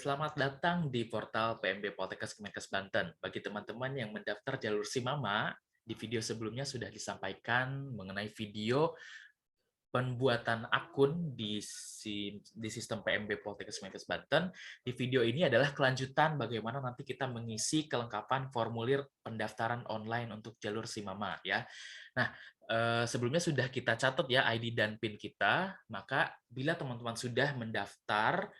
Selamat datang di portal PMB Poltekkes Kemenkes Banten. Bagi teman-teman yang mendaftar jalur SIMAMA, di video sebelumnya sudah disampaikan mengenai video pembuatan akun di sistem PMB Poltekkes Kemenkes Banten. Di video ini adalah kelanjutan bagaimana nanti kita mengisi kelengkapan formulir pendaftaran online untuk jalur SIMAMA ya. Nah, sebelumnya sudah kita catat ya ID dan PIN kita, maka bila teman-teman sudah mendaftar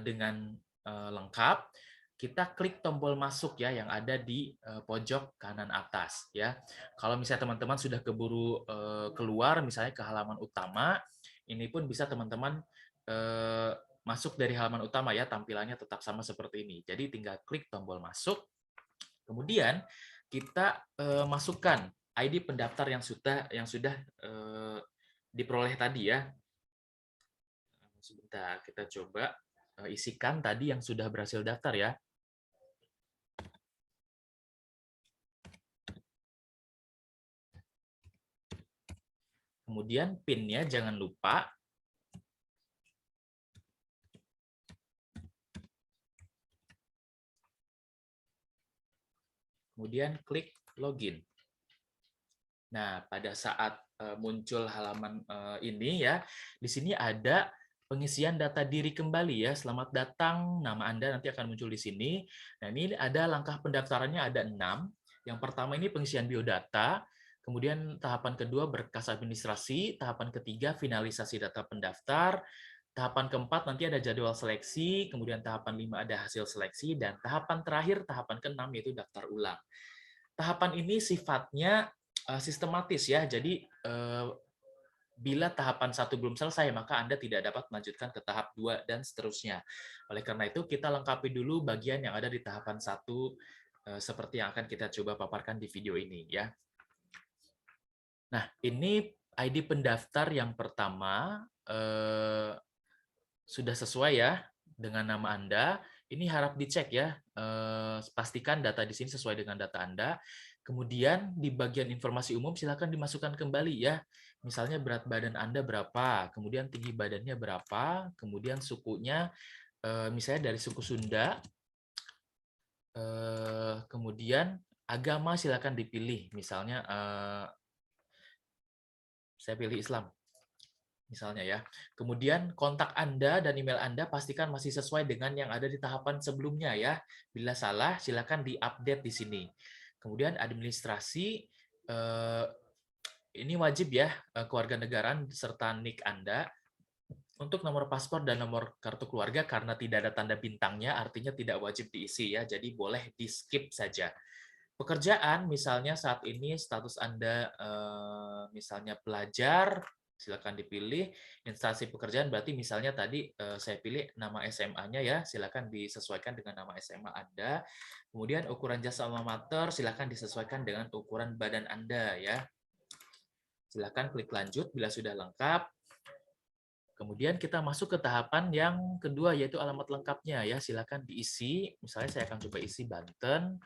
dengan lengkap, kita klik tombol masuk ya yang ada di pojok kanan atas ya. Kalau misalnya teman-teman sudah keburu keluar misalnya ke halaman utama, ini pun bisa teman-teman masuk dari halaman utama ya, tampilannya tetap sama seperti ini. Jadi tinggal klik tombol masuk, kemudian kita masukkan ID pendaftar yang sudah diperoleh tadi ya. Sebentar, kita coba isikan tadi yang sudah berhasil daftar ya. Kemudian PIN-nya jangan lupa. Kemudian klik login. Nah, pada saat muncul halaman ini ya, di sini ada pengisian data diri kembali ya. Selamat datang, nama Anda nanti akan muncul di sini. Nah, ini ada langkah pendaftarannya ada 6. Yang pertama ini pengisian biodata, kemudian tahapan kedua berkas administrasi, tahapan ketiga finalisasi data pendaftar, tahapan keempat nanti ada jadwal seleksi, kemudian tahapan 5 ada hasil seleksi, dan tahapan terakhir, tahapan ke-6 yaitu daftar ulang. Tahapan ini sifatnya sistematis ya, jadi bila tahapan 1 belum selesai, maka Anda tidak dapat melanjutkan ke tahap 2 dan seterusnya. Oleh karena itu, kita lengkapi dulu bagian yang ada di tahapan 1 seperti yang akan kita coba paparkan di video ini ya. Nah, ini ID pendaftar yang pertama sudah sesuai ya dengan nama Anda. Ini harap dicek ya, pastikan data di sini sesuai dengan data Anda. Kemudian di bagian informasi umum silakan dimasukkan kembali ya. Misalnya berat badan Anda berapa, kemudian tinggi badannya berapa, kemudian sukunya misalnya dari suku Sunda, kemudian agama silakan dipilih. Misalnya saya pilih Islam. Misalnya ya. Kemudian kontak Anda dan email Anda pastikan masih sesuai dengan yang ada di tahapan sebelumnya ya. Bila salah, silakan diupdate di sini. Kemudian administrasi, ini wajib ya, kewarganegaraan serta NIK Anda. Untuk nomor paspor dan nomor kartu keluarga karena tidak ada tanda bintangnya, artinya tidak wajib diisi ya, jadi boleh di-skip saja. Pekerjaan, misalnya saat ini status Anda misalnya pelajar, silakan dipilih. Instansi pekerjaan berarti misalnya tadi saya pilih nama SMA-nya ya, silakan disesuaikan dengan nama SMA Anda. Kemudian ukuran jasa alma mater silakan disesuaikan dengan ukuran badan Anda ya. Silakan klik lanjut bila sudah lengkap. Kemudian kita masuk ke tahapan yang kedua yaitu alamat lengkapnya ya, silakan diisi. Misalnya saya akan coba isi Banten.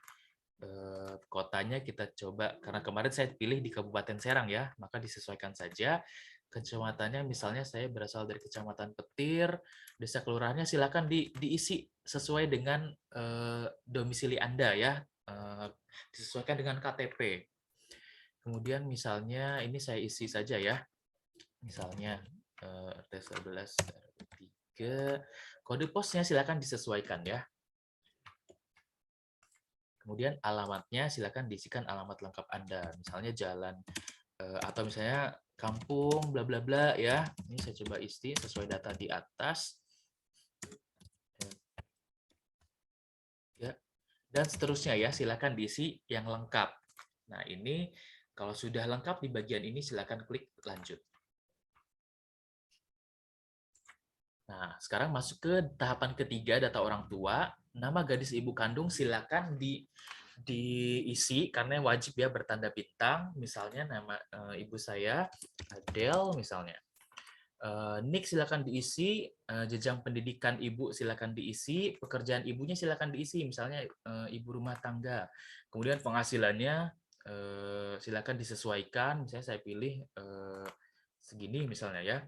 Kotanya kita coba, karena kemarin saya pilih di Kabupaten Serang ya, maka disesuaikan saja. Kecamatannya misalnya saya berasal dari Kecamatan Petir, desa kelurahannya silakan diisi sesuai dengan domisili Anda ya, disesuaikan dengan KTP. Kemudian misalnya ini saya isi saja ya, misalnya RT 11 3, kode posnya silakan disesuaikan ya. Kemudian alamatnya silakan diisikan alamat lengkap Anda, misalnya jalan atau misalnya kampung bla bla bla ya. Ini saya coba isi sesuai data di atas. Ya. Dan seterusnya ya, silakan diisi yang lengkap. Nah, ini kalau sudah lengkap di bagian ini silakan klik lanjut. Nah, sekarang masuk ke tahapan ketiga, data orang tua. Nama gadis ibu kandung silakan diisi karena wajib ya bertanda bintang. Misalnya nama ibu saya Adele misalnya. NIK silakan diisi, jenjang pendidikan ibu silakan diisi, pekerjaan ibunya silakan diisi, misalnya ibu rumah tangga. Kemudian penghasilannya silakan disesuaikan, misalnya saya pilih segini misalnya ya.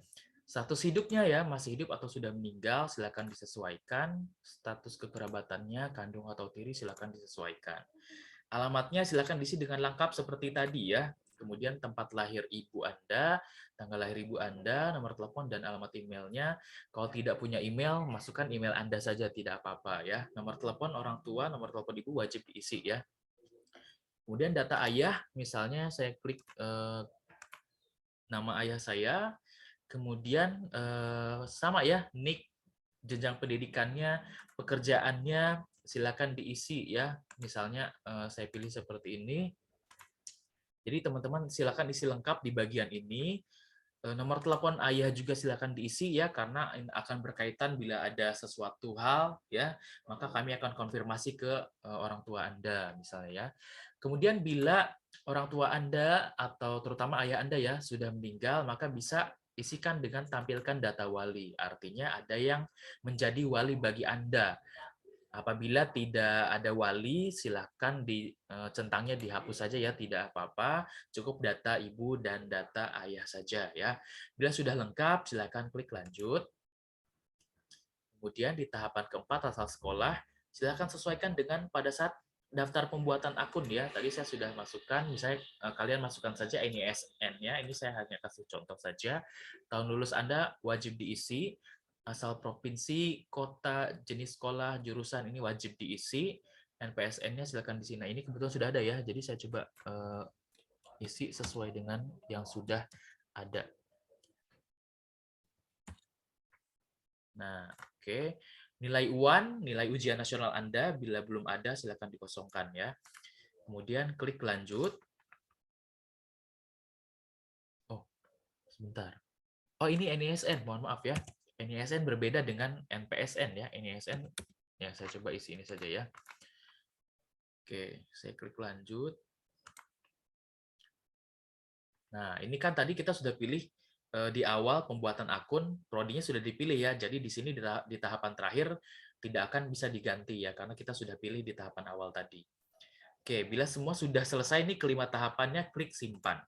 Status hidupnya ya, masih hidup atau sudah meninggal, silakan disesuaikan. Status kekerabatannya, kandung atau tiri, silakan disesuaikan. Alamatnya silakan diisi dengan lengkap seperti tadi ya. Kemudian tempat lahir ibu Anda, tanggal lahir ibu Anda, nomor telepon, dan alamat emailnya. Kalau tidak punya email, masukkan email Anda saja, tidak apa-apa ya. Nomor telepon orang tua, nomor telepon ibu wajib diisi ya. Kemudian data ayah, misalnya saya klik nama ayah saya, kemudian sama ya, nik, jenjang pendidikannya, pekerjaannya, silakan diisi ya. Misalnya saya pilih seperti ini. Jadi teman-teman silakan isi lengkap di bagian ini. Nomor telepon ayah juga silakan diisi ya, karena akan berkaitan bila ada sesuatu hal ya, maka kami akan konfirmasi ke orang tua Anda misalnya ya. Kemudian bila orang tua Anda atau terutama ayah Anda ya sudah meninggal, maka bisa isikan dengan tampilkan data wali. Artinya ada yang menjadi wali bagi Anda. Apabila tidak ada wali, silakan centangnya dihapus saja ya, tidak apa-apa. Cukup data ibu dan data ayah saja ya. Bila sudah lengkap, silakan klik lanjut. Kemudian di tahapan keempat, asal sekolah, silakan sesuaikan dengan pada saat daftar pembuatan akun ya. Tadi saya sudah masukkan, misalnya kalian masukkan saja NISN-nya. Ini saya hanya kasih contoh saja. Tahun lulus Anda wajib diisi. Asal provinsi, kota, jenis sekolah, jurusan ini wajib diisi. NPSN-nya silakan di sini. Nah, ini kebetulan sudah ada ya. Jadi saya coba isi sesuai dengan yang sudah ada. Nah, oke. Nilai UAN, nilai ujian nasional Anda, bila belum ada silakan dikosongkan ya. Kemudian klik lanjut. Oh, sebentar. Oh, ini NISN, mohon maaf ya. NISN berbeda dengan NPSN ya. NISN, ya saya coba isi ini saja ya. Oke, saya klik lanjut. Nah, ini kan tadi kita sudah pilih di awal pembuatan akun, prodinya sudah dipilih ya. Jadi di sini di tahapan terakhir tidak akan bisa diganti ya, karena kita sudah pilih di tahapan awal tadi. Oke, bila semua sudah selesai nih kelima tahapannya, klik simpan.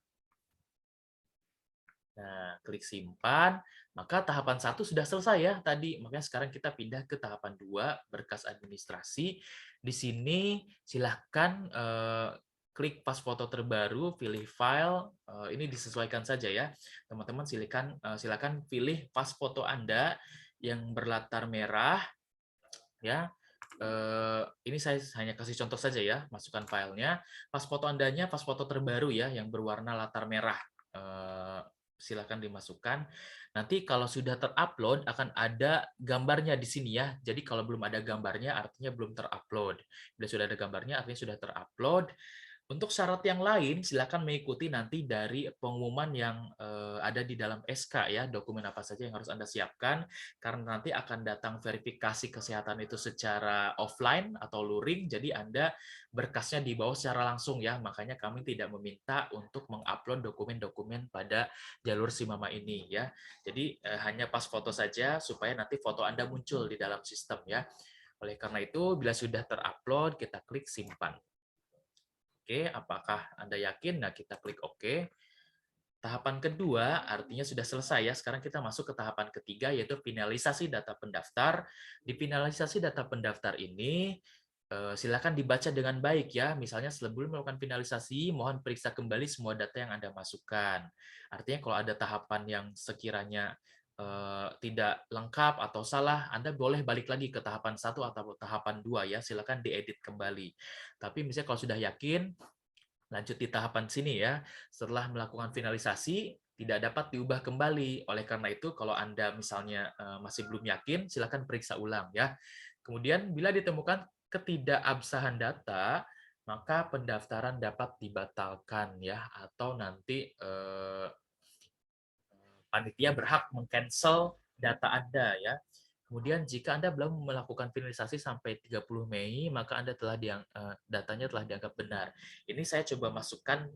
Nah, klik simpan, maka tahapan 1 sudah selesai ya tadi. Makanya sekarang kita pindah ke tahapan 2, berkas administrasi. Di sini silahkan klik pas foto terbaru, pilih file, ini disesuaikan saja ya. Teman-teman silakan pilih pas foto Anda yang berlatar merah ya. Ini saya hanya kasih contoh saja ya, masukkan filenya. Pas foto Andanya pas foto terbaru ya, yang berwarna latar merah. Silakan dimasukkan. Nanti kalau sudah terupload akan ada gambarnya di sini ya. Jadi kalau belum ada gambarnya artinya belum terupload. Bila sudah ada gambarnya artinya sudah terupload. Untuk syarat yang lain, silakan mengikuti nanti dari pengumuman yang ada di dalam SK ya, dokumen apa saja yang harus Anda siapkan, karena nanti akan datang verifikasi kesehatan itu secara offline atau luring, jadi Anda berkasnya dibawa secara langsung ya, makanya kami tidak meminta untuk mengupload dokumen-dokumen pada jalur Simama ini ya. Jadi hanya pas foto saja supaya nanti foto Anda muncul di dalam sistem ya. Oleh karena itu, bila sudah terupload, kita klik simpan. Oke, apakah Anda yakin? Nah, kita klik OK. Tahapan kedua artinya sudah selesai ya. Sekarang kita masuk ke tahapan ketiga, yaitu finalisasi data pendaftar. Di finalisasi data pendaftar ini, silakan dibaca dengan baik ya. Misalnya sebelum melakukan finalisasi, mohon periksa kembali semua data yang Anda masukkan. Artinya kalau ada tahapan yang sekiranya tidak lengkap atau salah, Anda boleh balik lagi ke tahapan 1 atau tahapan 2 ya. Silakan diedit kembali. Tapi misalnya kalau sudah yakin, lanjut di tahapan sini ya. Setelah melakukan finalisasi, tidak dapat diubah kembali. Oleh karena itu, kalau Anda misalnya masih belum yakin, silakan periksa ulang ya. Kemudian bila ditemukan ketidakabsahan data, maka pendaftaran dapat dibatalkan ya, atau nanti panitia berhak meng-cancel data Anda ya. Kemudian jika Anda belum melakukan finalisasi sampai 30 Mei, maka Anda datanya telah dianggap benar. Ini saya coba masukkan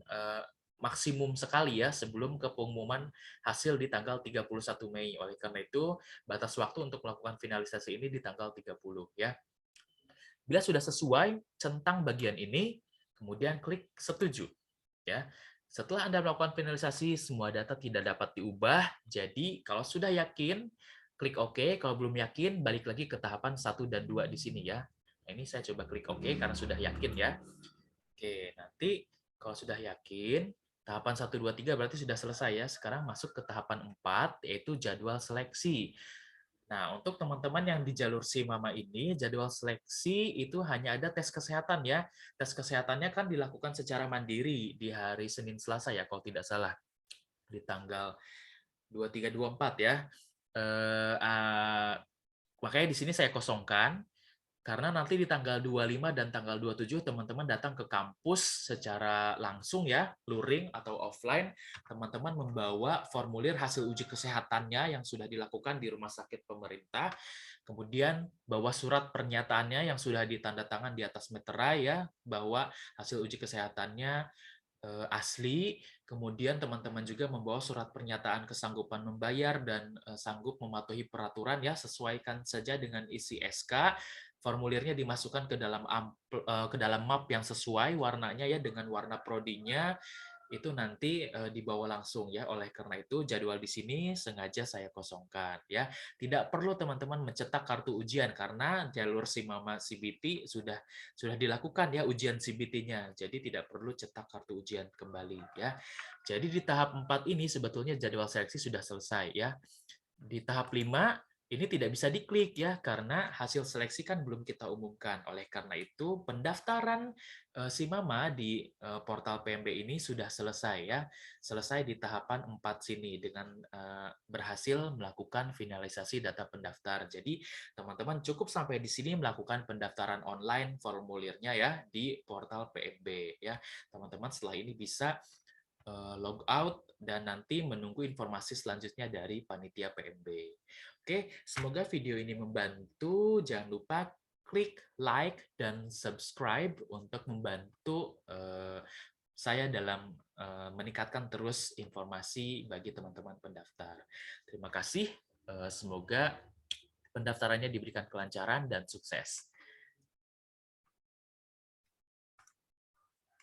maksimum sekali ya sebelum ke pengumuman hasil di tanggal 31 Mei. Oleh karena itu, batas waktu untuk melakukan finalisasi ini di tanggal 30 ya. Bila sudah sesuai, centang bagian ini, kemudian klik setuju ya. Setelah Anda melakukan finalisasi, semua data tidak dapat diubah. Jadi, kalau sudah yakin, klik OK. Kalau belum yakin, balik lagi ke tahapan 1 dan 2 di sini ya. Nah, ini saya coba klik OK karena sudah yakin ya. Oke, nanti kalau sudah yakin, tahapan 1, 2, 3 berarti sudah selesai ya. Sekarang masuk ke tahapan 4, yaitu jadwal seleksi. Nah, untuk teman-teman yang di jalur Si Mama ini, jadwal seleksi itu hanya ada tes kesehatan ya. Tes kesehatannya kan dilakukan secara mandiri di hari Senin Selasa ya, kalau tidak salah. Di tanggal 23, 24 ya. Eh, ah, Makanya di sini saya kosongkan, karena nanti di tanggal 25 dan tanggal 27 teman-teman datang ke kampus secara langsung ya, luring atau offline, teman-teman membawa formulir hasil uji kesehatannya yang sudah dilakukan di rumah sakit pemerintah, kemudian bawa surat pernyataannya yang sudah ditandatangan di atas meterai ya, bahwa hasil uji kesehatannya asli, kemudian teman-teman juga membawa surat pernyataan kesanggupan membayar dan sanggup mematuhi peraturan ya, sesuaikan saja dengan isi SK. Formulirnya dimasukkan ke dalam map yang sesuai warnanya ya, dengan warna prodinya itu nanti dibawa langsung ya. Oleh karena itu jadwal di sini sengaja saya kosongkan ya. Tidak perlu teman-teman mencetak kartu ujian karena jalur Simama CBT sudah dilakukan ya ujian CBT-nya. Jadi tidak perlu cetak kartu ujian kembali ya. Jadi di tahap 4 ini sebetulnya jadwal seleksi sudah selesai ya. Di tahap 5 ini tidak bisa diklik ya karena hasil seleksi kan belum kita umumkan. Oleh karena itu pendaftaran si Mama di portal PMB ini sudah selesai ya. Selesai di tahapan 4 sini dengan berhasil melakukan finalisasi data pendaftar. Jadi teman-teman cukup sampai di sini melakukan pendaftaran online formulirnya ya di portal PMB ya. Teman-teman setelah ini bisa log out dan nanti menunggu informasi selanjutnya dari panitia PMB. Oke, semoga video ini membantu. Jangan lupa klik like dan subscribe untuk membantu saya dalam meningkatkan terus informasi bagi teman-teman pendaftar. Terima kasih. Semoga pendaftarannya diberikan kelancaran dan sukses.